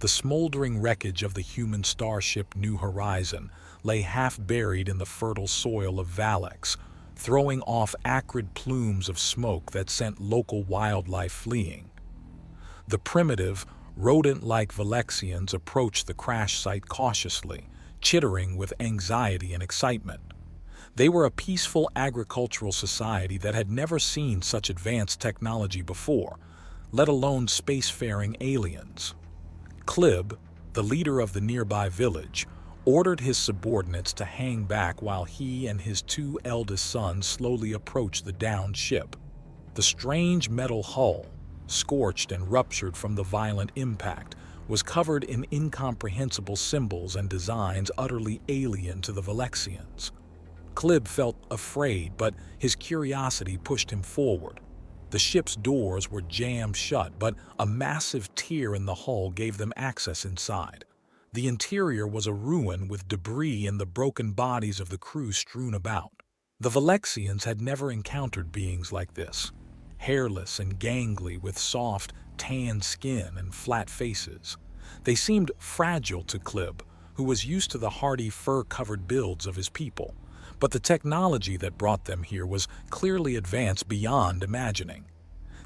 The smoldering wreckage of the human starship New Horizon lay half-buried in the fertile soil of Valex, throwing off acrid plumes of smoke that sent local wildlife fleeing. The primitive, rodent-like Valexians approached the crash site cautiously, chittering with anxiety and excitement. They were a peaceful agricultural society that had never seen such advanced technology before, let alone spacefaring aliens. Klib, the leader of the nearby village, ordered his subordinates to hang back while he and his two eldest sons slowly approached the downed ship. The strange metal hull, scorched and ruptured from the violent impact, was covered in incomprehensible symbols and designs utterly alien to the Valexians. Klib felt afraid, but his curiosity pushed him forward. The ship's doors were jammed shut, but a massive tear in the hull gave them access inside. The interior was a ruin with debris and the broken bodies of the crew strewn about. The Valexians had never encountered beings like this, hairless and gangly with soft, tan skin and flat faces. They seemed fragile to Klib, who was used to the hardy fur-covered builds of his people. But the technology that brought them here was clearly advanced beyond imagining.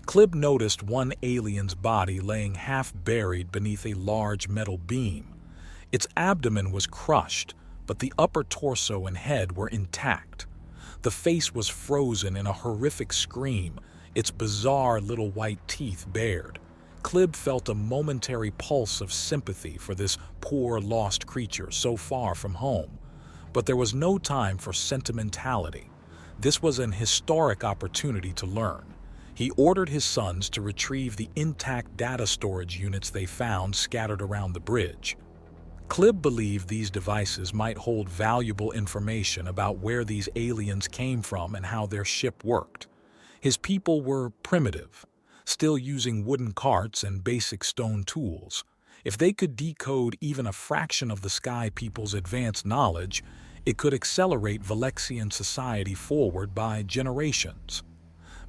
Klib noticed one alien's body laying half-buried beneath a large metal beam. Its abdomen was crushed, but the upper torso and head were intact. The face was frozen in a horrific scream, its bizarre little white teeth bared. Klib felt a momentary pulse of sympathy for this poor lost creature so far from home. But there was no time for sentimentality. This was an historic opportunity to learn. He ordered his sons to retrieve the intact data storage units they found scattered around the bridge. Klib believed these devices might hold valuable information about where these aliens came from and how their ship worked. His people were primitive, still using wooden carts and basic stone tools. If they could decode even a fraction of the Sky People's advanced knowledge, it could accelerate Valexian society forward by generations.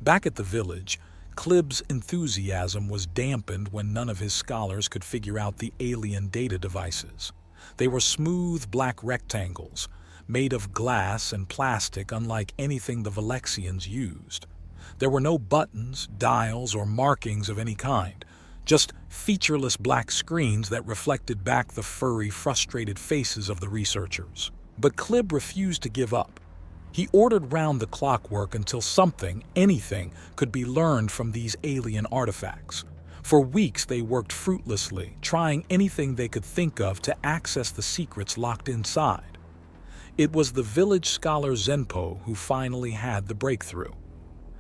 Back at the village, Klib's enthusiasm was dampened when none of his scholars could figure out the alien data devices. They were smooth black rectangles, made of glass and plastic unlike anything the Valexians used. There were no buttons, dials, or markings of any kind, just featureless black screens that reflected back the furry, frustrated faces of the researchers. But Klib refused to give up. He ordered round-the-clock work until something, anything, could be learned from these alien artifacts. For weeks they worked fruitlessly, trying anything they could think of to access the secrets locked inside. It was the village scholar Zenpo who finally had the breakthrough.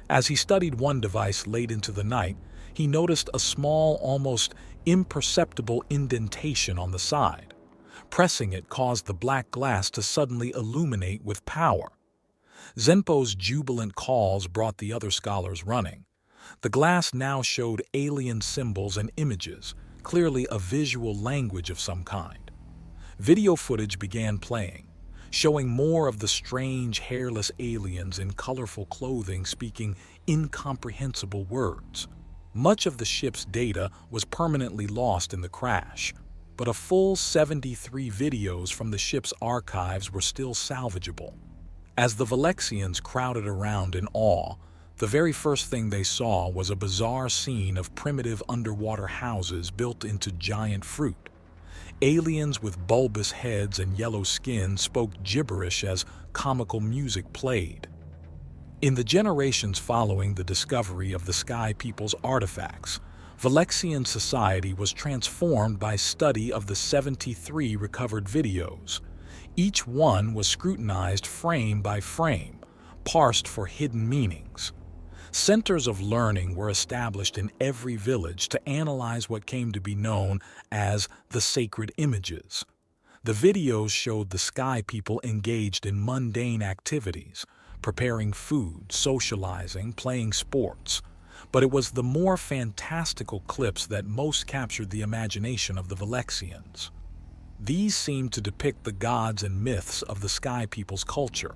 As he studied one device late into the night, he noticed a small, almost imperceptible indentation on the side. Pressing it caused the black glass to suddenly illuminate with power. Zenpo's jubilant calls brought the other scholars running. The glass now showed alien symbols and images, clearly a visual language of some kind. Video footage began playing, showing more of the strange, hairless aliens in colorful clothing speaking incomprehensible words. Much of the ship's data was permanently lost in the crash, but a full 73 videos from the ship's archives were still salvageable. As the Valexians crowded around in awe, the very first thing they saw was a bizarre scene of primitive underwater houses built into giant fruit. Aliens with bulbous heads and yellow skin spoke gibberish as comical music played. In the generations following the discovery of the Sky People's artifacts, Valexian society was transformed by study of the 73 recovered videos. Each one was scrutinized frame by frame, parsed for hidden meanings. Centers of learning were established in every village to analyze what came to be known as the sacred images. The videos showed the Sky People engaged in mundane activities, preparing food, socializing, playing sports. But it was the more fantastical clips that most captured the imagination of the Valexians. These seemed to depict the gods and myths of the Sky People's culture.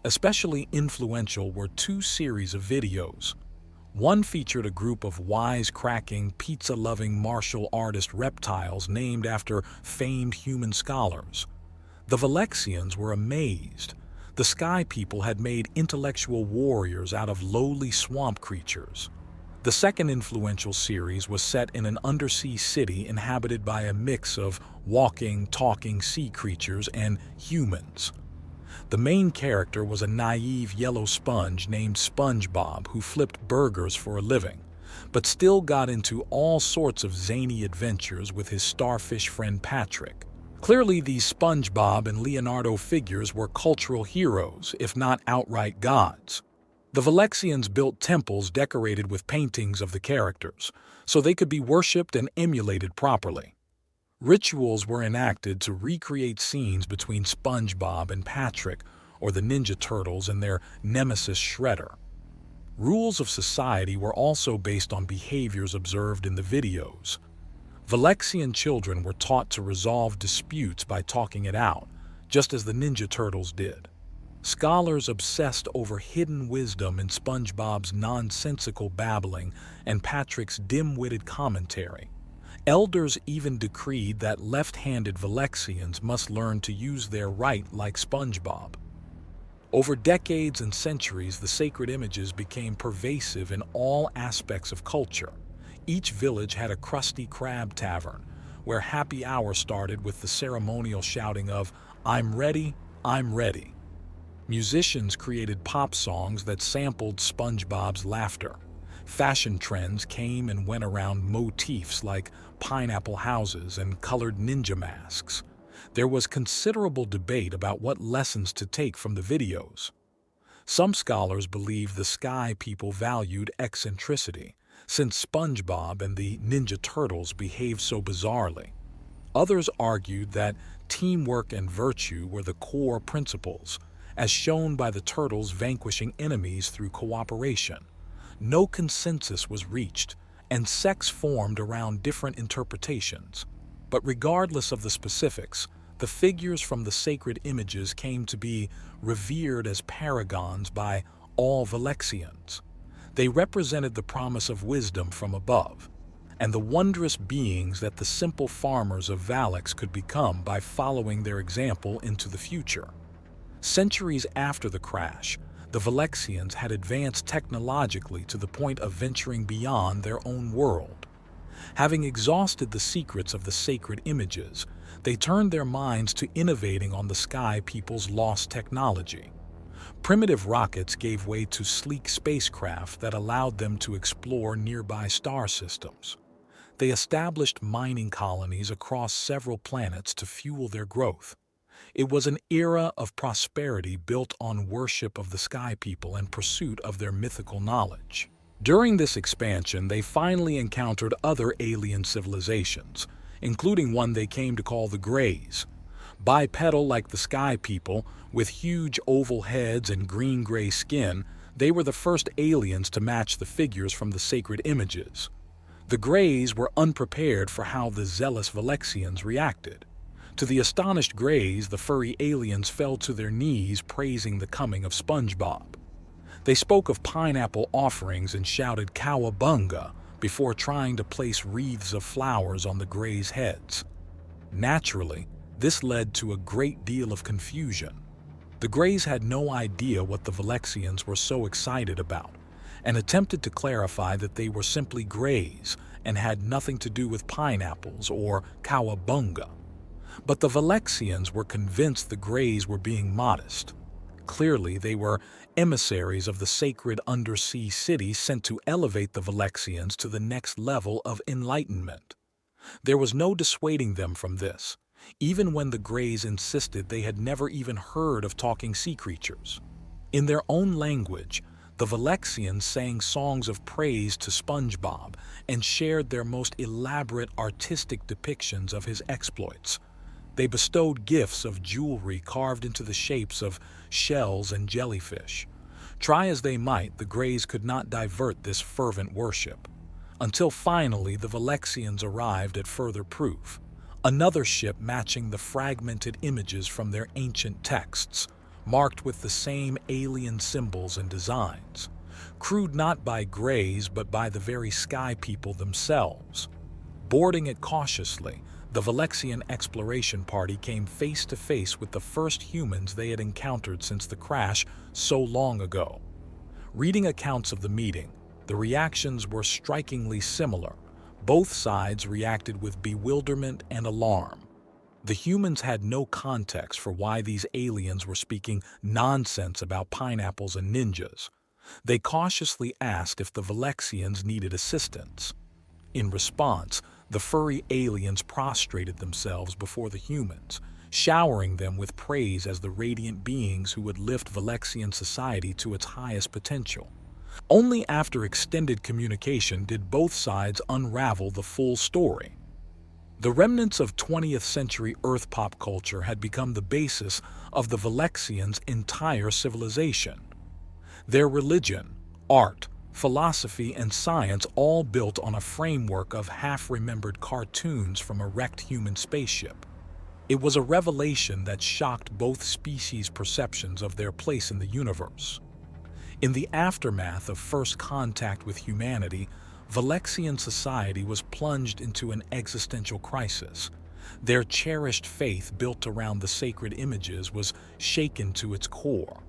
Especially influential were two series of videos. One featured a group of wise-cracking, pizza-loving martial artist reptiles named after famed human scholars. The Valexians were amazed. The Sky People had made intellectual warriors out of lowly swamp creatures. The second influential series was set in an undersea city inhabited by a mix of walking, talking sea creatures and humans. The main character was a naive yellow sponge named SpongeBob who flipped burgers for a living, but still got into all sorts of zany adventures with his starfish friend Patrick. Clearly, these SpongeBob and Leonardo figures were cultural heroes, if not outright gods. The Valexians built temples decorated with paintings of the characters, so they could be worshipped and emulated properly. Rituals were enacted to recreate scenes between SpongeBob and Patrick, or the Ninja Turtles and their nemesis Shredder. Rules of society were also based on behaviors observed in the videos. Valexian children were taught to resolve disputes by talking it out, just as the Ninja Turtles did. Scholars obsessed over hidden wisdom in SpongeBob's nonsensical babbling and Patrick's dim-witted commentary. Elders even decreed that left-handed Valexians must learn to use their right like SpongeBob. Over decades and centuries, the sacred images became pervasive in all aspects of culture. Each village had a Krusty Krab tavern, where happy hour started with the ceremonial shouting of, "I'm ready, I'm ready." Musicians created pop songs that sampled SpongeBob's laughter. Fashion trends came and went around motifs like pineapple houses and colored ninja masks. There was considerable debate about what lessons to take from the videos. Some scholars believe the Sky People valued eccentricity, since SpongeBob and the Ninja Turtles behaved so bizarrely. Others argued that teamwork and virtue were the core principles, as shown by the Turtles vanquishing enemies through cooperation. No consensus was reached, and sects formed around different interpretations. But regardless of the specifics, the figures from the sacred images came to be revered as paragons by all Valexians. They represented the promise of wisdom from above, and the wondrous beings that the simple farmers of Valex could become by following their example into the future. Centuries after the crash, the Valexians had advanced technologically to the point of venturing beyond their own world. Having exhausted the secrets of the sacred images, they turned their minds to innovating on the Sky People's lost technology. Primitive rockets gave way to sleek spacecraft that allowed them to explore nearby star systems. They established mining colonies across several planets to fuel their growth. It was an era of prosperity built on worship of the Sky People and pursuit of their mythical knowledge. During this expansion, they finally encountered other alien civilizations, including one they came to call the Greys. Bipedal like the Sky People, with huge oval heads and green-gray skin, they were the first aliens to match the figures from the sacred images. The Greys were unprepared for how the zealous Valexians reacted. To the astonished Greys, the furry aliens fell to their knees praising the coming of SpongeBob. They spoke of pineapple offerings and shouted "Cowabunga" before trying to place wreaths of flowers on the Greys' heads. Naturally, this led to a great deal of confusion. The Greys had no idea what the Valexians were so excited about, and attempted to clarify that they were simply Greys and had nothing to do with pineapples or Cowabunga. But the Valexians were convinced the Greys were being modest. Clearly, they were emissaries of the sacred undersea city sent to elevate the Valexians to the next level of enlightenment. There was no dissuading them from this, even when the Greys insisted they had never even heard of talking sea creatures. In their own language, the Valexians sang songs of praise to SpongeBob and shared their most elaborate artistic depictions of his exploits. They bestowed gifts of jewelry carved into the shapes of shells and jellyfish. Try as they might, the Greys could not divert this fervent worship. Until finally the Valexians arrived at further proof. Another ship matching the fragmented images from their ancient texts, marked with the same alien symbols and designs. crewed not by Greys but by the very sky people themselves. Boarding it cautiously, the Valexian exploration party came face to face with the first humans they had encountered since the crash so long ago. Reading accounts of the meeting, the reactions were strikingly similar. Both sides reacted with bewilderment and alarm. The humans had no context for why these aliens were speaking nonsense about pineapples and ninjas. They cautiously asked if the Valexians needed assistance. In response, the furry aliens prostrated themselves before the humans, showering them with praise as the radiant beings who would lift Valexian society to its highest potential. Only after extended communication did both sides unravel the full story. The remnants of 20th century Earth pop culture had become the basis of the Valexians' entire civilization. Their religion, art, philosophy, and science all built on a framework of half-remembered cartoons from a wrecked human spaceship. It was a revelation that shocked both species' perceptions of their place in the universe. In the aftermath of first contact with humanity, Valexian society was plunged into an existential crisis. Their cherished faith built around the sacred images was shaken to its core.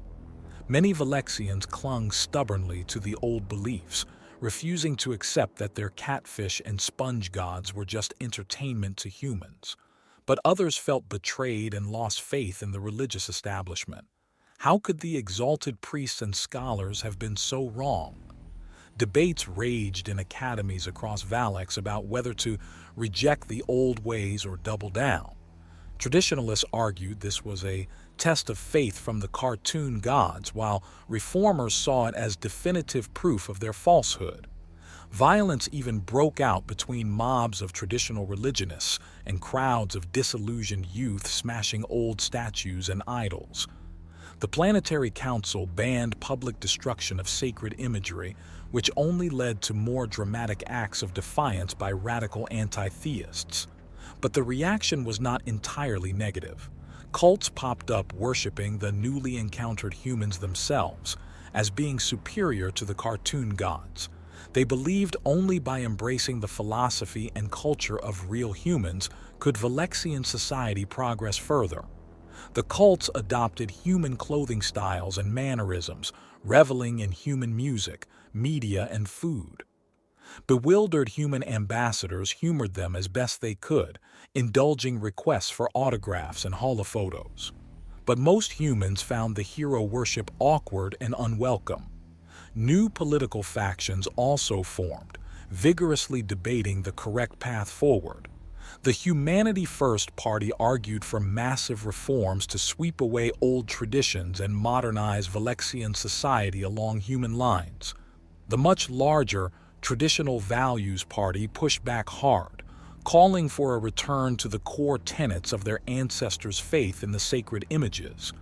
Many Valexians clung stubbornly to the old beliefs, refusing to accept that their catfish and sponge gods were just entertainment to humans. But others felt betrayed and lost faith in the religious establishment. How could the exalted priests and scholars have been so wrong? Debates raged in academies across Valex about whether to reject the old ways or double down. Traditionalists argued this was a test of faith from the cartoon gods, while reformers saw it as definitive proof of their falsehood. Violence even broke out between mobs of traditional religionists and crowds of disillusioned youth smashing old statues and idols. The Planetary Council banned public destruction of sacred imagery, which only led to more dramatic acts of defiance by radical anti-theists. But the reaction was not entirely negative. Cults popped up worshiping the newly encountered humans themselves as being superior to the cartoon gods. They believed only by embracing the philosophy and culture of real humans could Valexian society progress further. The cults adopted human clothing styles and mannerisms, reveling in human music, media, and food. Bewildered human ambassadors humored them as best they could, indulging requests for autographs and holophotos. But most humans found the hero worship awkward and unwelcome. New political factions also formed, vigorously debating the correct path forward. The Humanity First Party argued for massive reforms to sweep away old traditions and modernize Valexian society along human lines. The much larger Traditional Values Party pushed back hard, calling for a return to the core tenets of their ancestors' faith in the sacred images.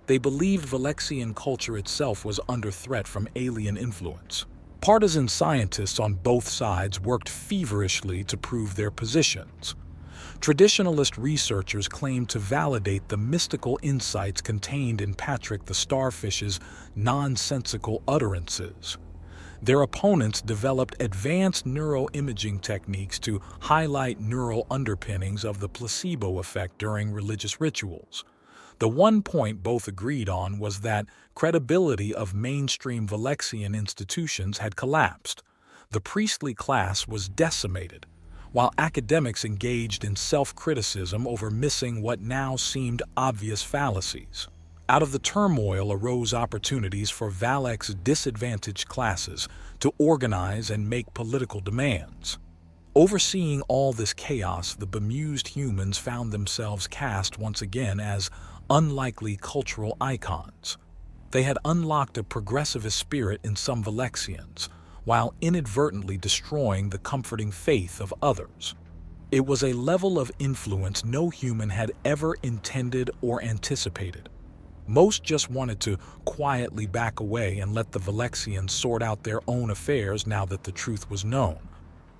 They believed Valexian culture itself was under threat from alien influence. Partisan scientists on both sides worked feverishly to prove their positions. Traditionalist researchers claimed to validate the mystical insights contained in Patrick the Starfish's nonsensical utterances. Their opponents developed advanced neuroimaging techniques to highlight neural underpinnings of the placebo effect during religious rituals. The one point both agreed on was that credibility of mainstream Valexian institutions had collapsed. The priestly class was decimated, while academics engaged in self-criticism over missing what now seemed obvious fallacies. Out of the turmoil arose opportunities for Valex's disadvantaged classes to organize and make political demands. Overseeing all this chaos, the bemused humans found themselves cast once again as unlikely cultural icons. They had unlocked a progressivist spirit in some Valexians, while inadvertently destroying the comforting faith of others. It was a level of influence no human had ever intended or anticipated. Most just wanted to quietly back away and let the Valexians sort out their own affairs now that the truth was known.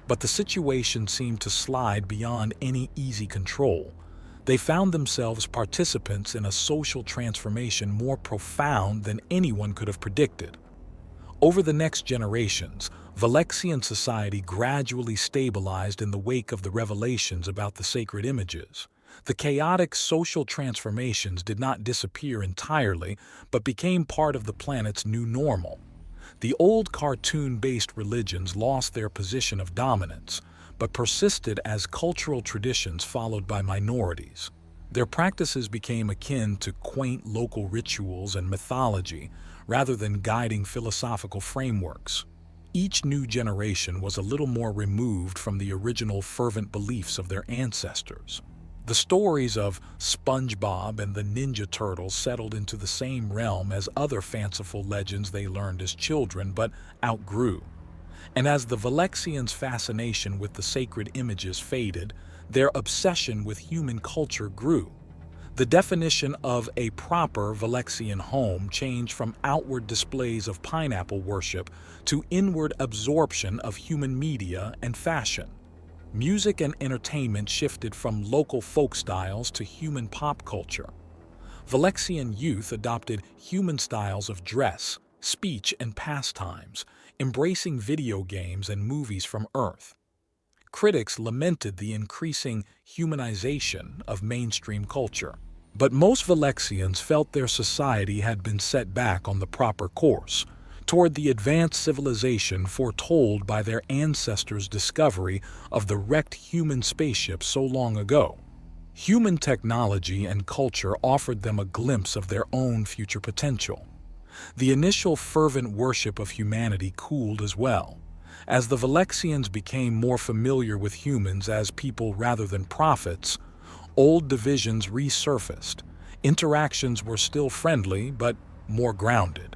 But the situation seemed to slide beyond any easy control. They found themselves participants in a social transformation more profound than anyone could have predicted. Over the next generations, Valexian society gradually stabilized in the wake of the revelations about the sacred images. The chaotic social transformations did not disappear entirely, but became part of the planet's new normal. The old cartoon-based religions lost their position of dominance, but persisted as cultural traditions followed by minorities. Their practices became akin to quaint local rituals and mythology, rather than guiding philosophical frameworks. Each new generation was a little more removed from the original fervent beliefs of their ancestors. The stories of SpongeBob and the Ninja Turtles settled into the same realm as other fanciful legends they learned as children but outgrew. And as the Valexians' fascination with the sacred images faded, their obsession with human culture grew. The definition of a proper Valexian home changed from outward displays of pineapple worship to inward absorption of human media and fashion. Music and entertainment shifted from local folk styles to human pop culture. Valexian youth adopted human styles of dress, speech, and pastimes, embracing video games and movies from Earth. Critics lamented the increasing humanization of mainstream culture. But most Valexians felt their society had been set back on the proper course, toward the advanced civilization foretold by their ancestors' discovery of the wrecked human spaceship so long ago. Human technology and culture offered them a glimpse of their own future potential. The initial fervent worship of humanity cooled as well. As the Valexians became more familiar with humans as people rather than prophets, old divisions resurfaced. Interactions were still friendly, but more grounded.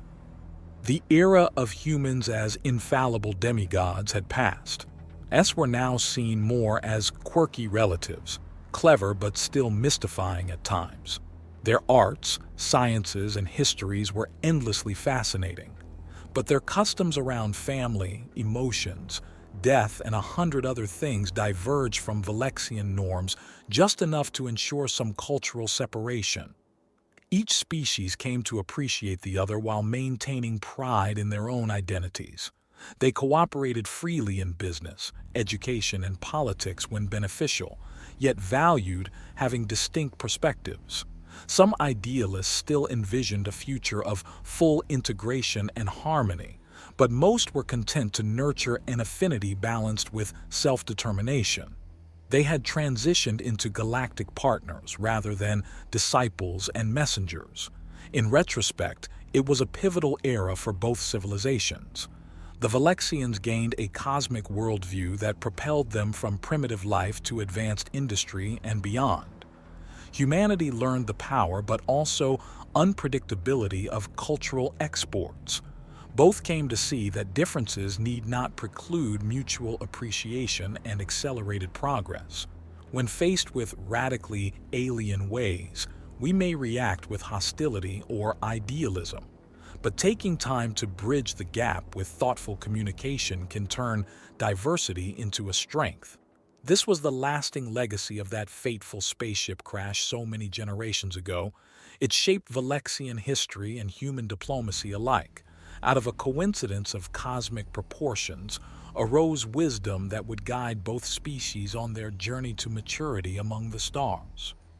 The era of humans as infallible demigods had passed. S were now seen more as quirky relatives, clever but still mystifying at times. Their arts, sciences, and histories were endlessly fascinating, but their customs around family, emotions, death, and 100 other things diverged from Valexian norms just enough to ensure some cultural separation. Each species came to appreciate the other while maintaining pride in their own identities. They cooperated freely in business, education, and politics when beneficial, yet valued having distinct perspectives. Some idealists still envisioned a future of full integration and harmony, but most were content to nurture an affinity balanced with self-determination. They had transitioned into galactic partners rather than disciples and messengers. In retrospect, it was a pivotal era for both civilizations. The Valexians gained a cosmic worldview that propelled them from primitive life to advanced industry and beyond. Humanity learned the power but also unpredictability of cultural exports. Both came to see that differences need not preclude mutual appreciation and accelerated progress. When faced with radically alien ways, we may react with hostility or idealism, but taking time to bridge the gap with thoughtful communication can turn diversity into a strength. This was the lasting legacy of that fateful spaceship crash so many generations ago. It shaped Valexian history and human diplomacy alike. Out of a coincidence of cosmic proportions arose wisdom that would guide both species on their journey to maturity among the stars.